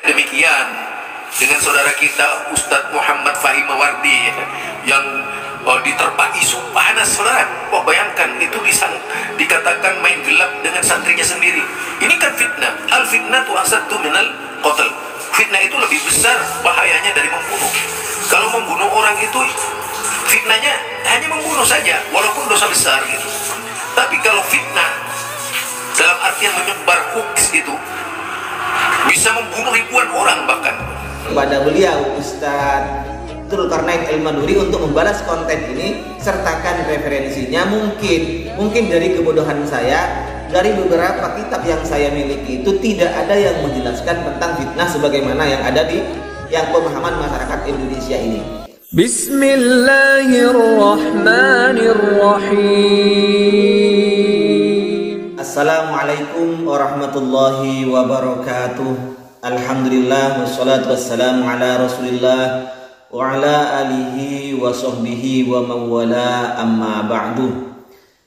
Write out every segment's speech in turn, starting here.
Demikian dengan saudara kita Ustadz Muhammad Fahim Mawardi yang diterpa isu panas, saudara. Bayangkan itu dikatakan main gelap dengan santrinya sendiri. Ini kan fitnah. Al fitnah tu asaddu minal qatl. Fitnah itu lebih besar bahayanya dari membunuh. Kalau membunuh orang itu fitnahnya hanya membunuh saja, walaupun dosa besar gitu. Tapi kalau fitnah dalam artian menyebar hoax itu bisa membunuh ribuan orang bahkan. Kepada beliau Ustadz Dzulkarnain El-Maduri untuk membalas konten ini, sertakan referensinya. Mungkin dari kebodohan saya, dari beberapa kitab yang saya miliki itu tidak ada yang menjelaskan tentang fitnah sebagaimana yang ada di yang pemahaman masyarakat Indonesia ini. Bismillahirrahmanirrahim. Assalamualaikum warahmatullahi wabarakatuh. Alhamdulillah wassalatu wassalamu ala Rasulillah wa ala alihi wa sahbihi wa mawala, amma ba'du.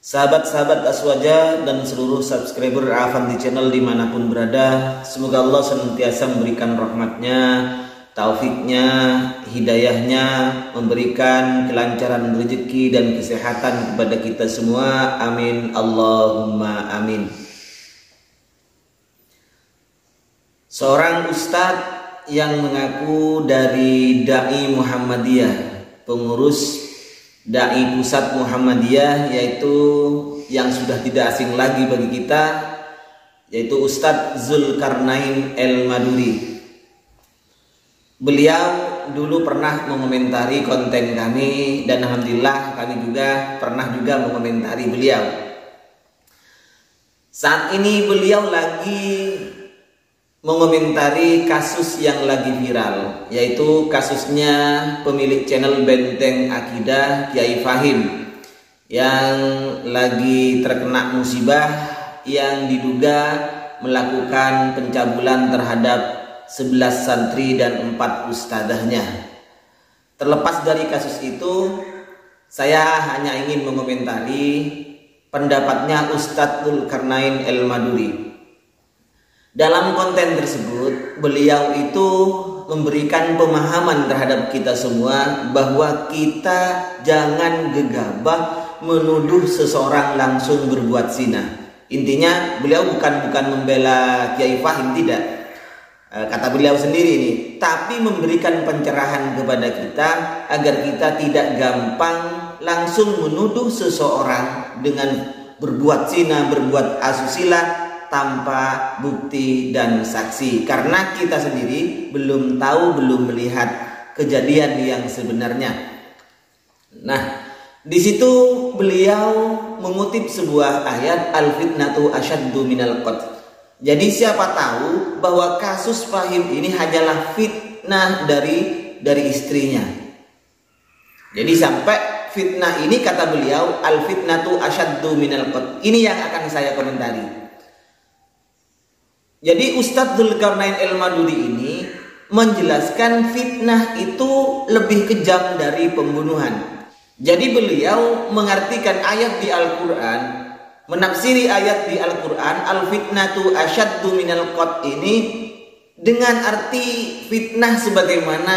Sahabat-sahabat Aswaja dan seluruh subscriber Afandi Channel dimanapun berada, semoga Allah senantiasa memberikan rahmatnya, taufiknya, hidayahnya, memberikan kelancaran rezeki dan kesehatan kepada kita semua. Amin Allahumma amin. Seorang ustadz yang mengaku dari Dai Muhammadiyah, pengurus Dai Pusat Muhammadiyah, yaitu yang sudah tidak asing lagi bagi kita, yaitu Ustadz Dzulkarnain El-Maduri. Beliau dulu pernah mengomentari konten kami, dan alhamdulillah kami juga pernah mengomentari beliau. Saat ini beliau lagi mengomentari kasus yang lagi viral, yaitu kasusnya pemilik channel Benteng Akidah Kiai Fahim yang lagi terkena musibah yang diduga melakukan pencabulan terhadap 11 santri dan 4 ustadzahnya. Terlepas dari kasus itu, saya hanya ingin mengomentari pendapatnya Ustadz Dzulkarnain El-Maduri. Dalam konten tersebut, beliau itu memberikan pemahaman terhadap kita semua bahwa kita jangan gegabah menuduh seseorang langsung berbuat zina. Intinya beliau bukan membela Kiai Fahim, tidak. Kata beliau sendiri ini, tapi memberikan pencerahan kepada kita agar kita tidak gampang langsung menuduh seseorang dengan berbuat zina, berbuat asusila tanpa bukti dan saksi, karena kita sendiri belum tahu, belum melihat kejadian yang sebenarnya. Nah, di situ beliau mengutip sebuah ayat, al-fitnatu asyaddu minal qatl. Jadi siapa tahu bahwa kasus Fahim ini hanyalah fitnah dari istrinya. Jadi sampai fitnah ini, kata beliau, al-fitnatu asyaddu minal qatl. Ini yang akan saya komentari. Jadi Ustadz Dzulkarnain El-Maduri ini menjelaskan fitnah itu lebih kejam dari pembunuhan. Jadi beliau mengartikan ayat di Al-Quran, menafsiri ayat di Al-Quran, al-fitnatu asyaddu minal qatl ini dengan arti fitnah sebagaimana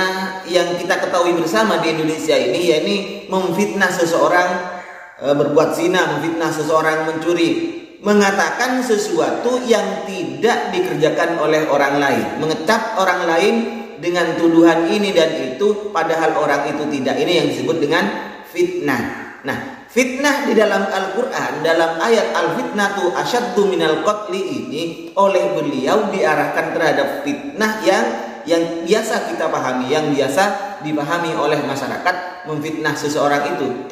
yang kita ketahui bersama di Indonesia ini, yakni memfitnah seseorang berbuat zina, memfitnah seseorang mencuri, mengatakan sesuatu yang tidak dikerjakan oleh orang lain, mengecap orang lain dengan tuduhan ini dan itu padahal orang itu tidak. Ini yang disebut dengan fitnah. Nah, fitnah di dalam Al-Quran, dalam ayat al-fitnatu asyaddu minal qatli ini, oleh beliau diarahkan terhadap fitnah yang biasa kita pahami, yang biasa dipahami oleh masyarakat, memfitnah seseorang itu.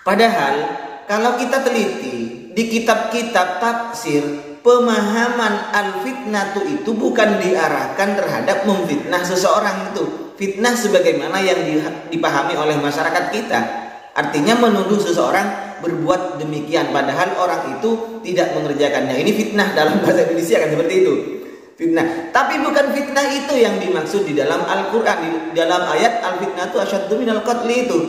Padahal kalau kita teliti di kitab-kitab tafsir, pemahaman al-fitnatu itu bukan diarahkan terhadap memfitnah seseorang itu. Fitnah sebagaimana yang dipahami oleh masyarakat kita, artinya menuduh seseorang berbuat demikian padahal orang itu tidak mengerjakannya. Ini fitnah dalam bahasa Indonesia kan seperti itu, fitnah. Tapi bukan fitnah itu yang dimaksud di dalam Al-Quran, di dalam ayat al-fitnatu asyaddu minal qatli itu.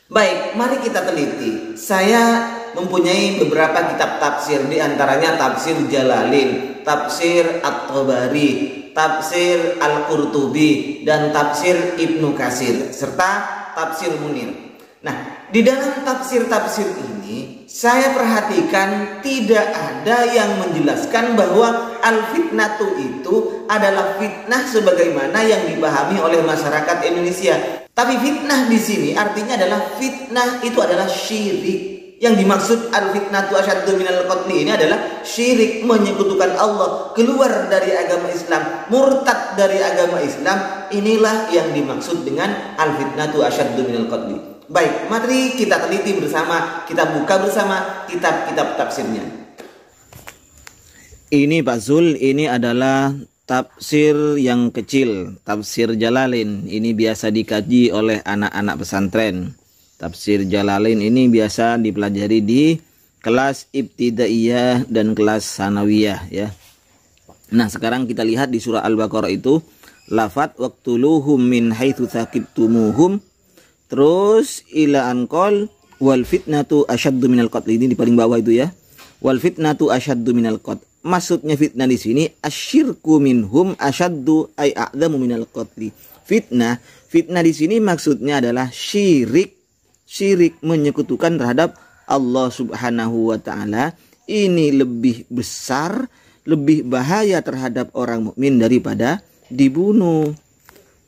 Baik, mari kita teliti. Saya mempunyai beberapa kitab tafsir, di antaranya tafsir Jalalain, tafsir At-Tabari, tafsir Al-Qurtubi, dan tafsir Ibnu Katsir, serta tafsir Munir. Nah, di dalam tafsir-tafsir ini saya perhatikan tidak ada yang menjelaskan bahwa al-fitnatu itu adalah fitnah sebagaimana yang dipahami oleh masyarakat Indonesia. Tapi fitnah di sini artinya adalah fitnah itu adalah syirik. Yang dimaksud al-fitnatu asyaddu minal qatli ini adalah syirik, menyekutukan Allah, keluar dari agama Islam, murtad dari agama Islam. Inilah yang dimaksud dengan al-fitnatu asyaddu minal qatli. Baik, mari kita teliti bersama, kita buka bersama kitab-kitab tafsirnya. Ini Pak Zul, ini adalah tafsir yang kecil, tafsir Jalalain. Ini biasa dikaji oleh anak-anak pesantren. Tafsir Jalalain ini biasa dipelajari di kelas ibtidaiyah dan kelas sanawiyah ya. Nah, sekarang kita lihat di surah Al-Baqarah itu lafat waqtuluhum min haitsu tsaqibtumuhum. Terus ila anqal wal fitnatu asyaddu minal qatl. Ini di paling bawah itu ya. Wal fitnatu asyaddu minal qatl. Maksudnya fitnah di sini asyirku minhum asyaddu ay a'dzamu minal qatl. Fitnah di sini maksudnya adalah syirik menyekutukan terhadap Allah Subhanahu wa taala. Ini lebih besar, lebih bahaya terhadap orang mukmin daripada dibunuh.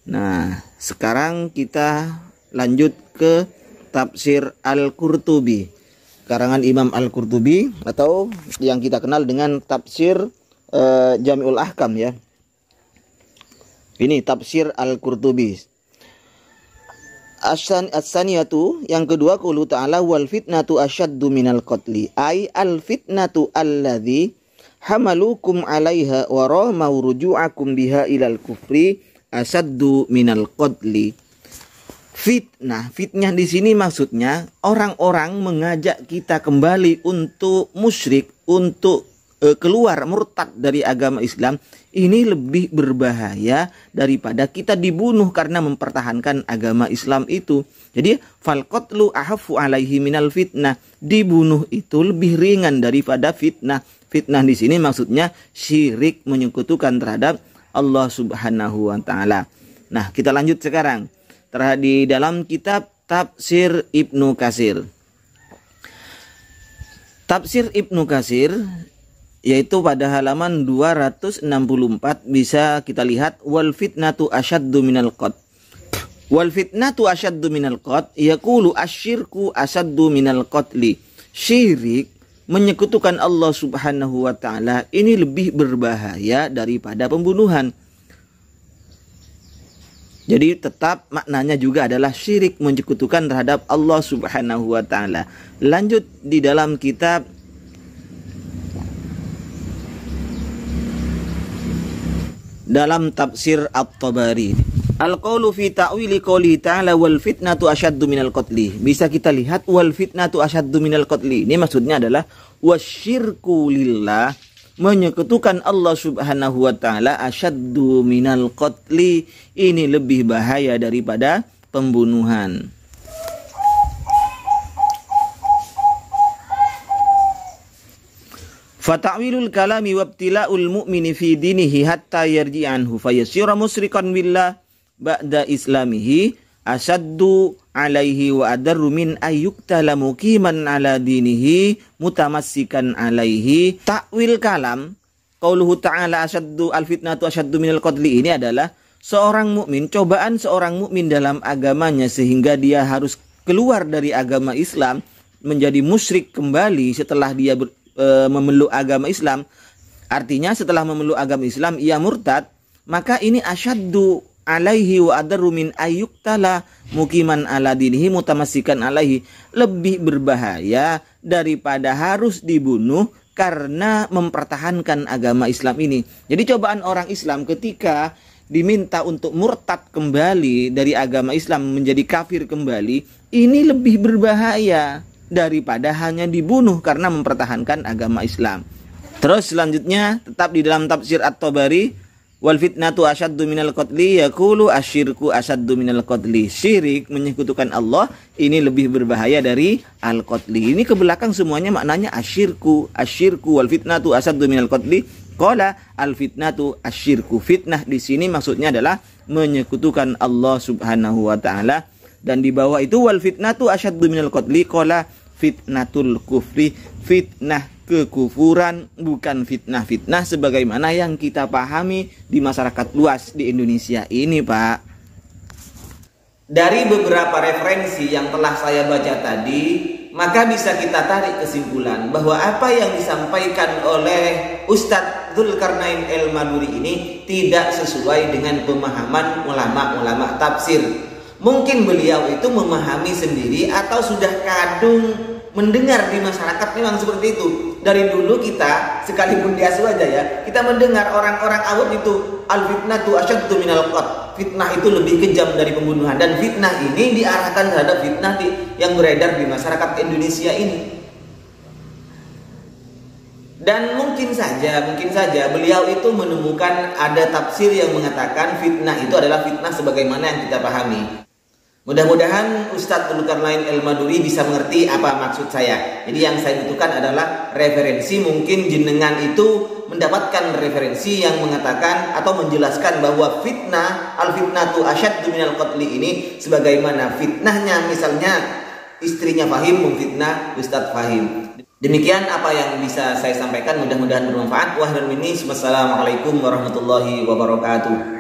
Nah, sekarang kita lanjut ke tafsir Al-Qurtubi, karangan Imam Al-Qurtubi, atau yang kita kenal dengan tafsir Jami'ul Ahkam ya. Ini tafsir Al-Qurtubi. As-saniyatu, yang kedua, qaulu ta'ala wal fitnatu asyaddu minal qatli, ay al fitnatu alladzi hamalukum 'alaiha wa ramau ruju'akum biha ilal kufri asyaddu minal qatli. Fitnah di sini maksudnya orang-orang mengajak kita kembali untuk musyrik, untuk keluar murtad dari agama Islam. Ini lebih berbahaya daripada kita dibunuh karena mempertahankan agama Islam itu. Jadi fal qatlu ahaffu alaihi minal fitnah. Dibunuh itu lebih ringan daripada fitnah. Fitnah di sini maksudnya syirik, menyekutukan terhadap Allah Subhanahu wa taala. Nah, kita lanjut sekarang di dalam kitab tafsir Ibnu Katsir. Tafsir Ibnu Katsir yaitu pada halaman 264 bisa kita lihat wal fitnatu asyaddu minal qatl. Wal fitnatu asyaddu minal qatl yaqulu asyirku asyaddu minal qatli. Syirik, menyekutukan Allah Subhanahu wa taala, ini lebih berbahaya daripada pembunuhan. Jadi tetap maknanya juga adalah syirik, menyekutukan terhadap Allah Subhanahu wa taala. Lanjut di dalam kitab dalam tafsir At-Tabari. Al-qaulu fi ta'wili qouli ta'ala wal fitnatu asyaddu minal qatli. Bisa kita lihat wal fitnatu asyaddu minal qatli. Ini maksudnya adalah wasyirku lillah, menyekutukan Allah Subhanahu wa taala, asyaddu minal qatli, ini lebih bahaya daripada pembunuhan. Fata'wilul kalami wabtila'ul mu'mini fi dinihi hatta yarji'anhu fayasyira musrikan billah ba'da islamihi asyaddu alaihi wa adarru min ayyuktala muqiman ala dinihi mutamassikan alaihi. Takwil kalam qauluhu ta'ala asyaddu al-fitnatu asyaddu minal qatli ini adalah seorang mukmin, cobaan seorang mukmin dalam agamanya sehingga dia harus keluar dari agama Islam menjadi musyrik kembali setelah dia memeluk agama Islam. Artinya setelah memeluk agama Islam ia murtad, maka ini asyaddu alaihi wa adarru min ayyuktala muqiman ala dinihi mutamassikan alaihi, lebih berbahaya daripada harus dibunuh karena mempertahankan agama Islam ini. Jadi cobaan orang Islam ketika diminta untuk murtad kembali dari agama Islam menjadi kafir kembali, ini lebih berbahaya daripada hanya dibunuh karena mempertahankan agama Islam. Terus selanjutnya tetap di dalam tafsir At-Tabari, wal fitnatu asyaddu minal qatli yaqulu asyirku asyaddu minal qatli. Syirik, menyekutukan Allah, ini lebih berbahaya dari al-qatli. Ini ke belakang semuanya maknanya asyirku wal fitnatu asyaddu minal qatli. Qala al-fitnatu asyirku. Fitnah di sini maksudnya adalah menyekutukan Allah Subhanahu wa taala, dan di bawah itu wal fitnatu asyaddu minal qatli. Qala fitnatul kufri, fitnah kekufuran, bukan fitnah-fitnah sebagaimana yang kita pahami di masyarakat luas di Indonesia ini, Pak. Dari beberapa referensi yang telah saya baca tadi, maka bisa kita tarik kesimpulan bahwa apa yang disampaikan oleh Ustadz Dzulkarnain El-Maduri ini tidak sesuai dengan pemahaman ulama-ulama tafsir. Mungkin beliau itu memahami sendiri atau sudah kadung mendengar di masyarakat memang seperti itu. Dari dulu kita, sekalipun di asu aja ya, kita mendengar orang-orang awam itu al-fitnatu asyaddu minal qatl. Fitnah itu lebih kejam dari pembunuhan, dan fitnah ini diarahkan terhadap fitnah yang beredar di masyarakat Indonesia ini. Dan mungkin saja beliau itu menemukan ada tafsir yang mengatakan fitnah itu adalah fitnah sebagaimana yang kita pahami. Mudah-mudahan Ustadz Dzulkarnain El-Maduri bisa mengerti apa maksud saya. Jadi yang saya butuhkan adalah referensi. Mungkin jenengan itu mendapatkan referensi yang mengatakan atau menjelaskan bahwa fitnah, al-fitnatu asyaddu minal qatli ini sebagaimana fitnahnya misalnya istrinya Fahim memfitnah Ustadz Fahim. Demikian apa yang bisa saya sampaikan, mudah-mudahan bermanfaat. Wassalamualaikum warahmatullahi wabarakatuh.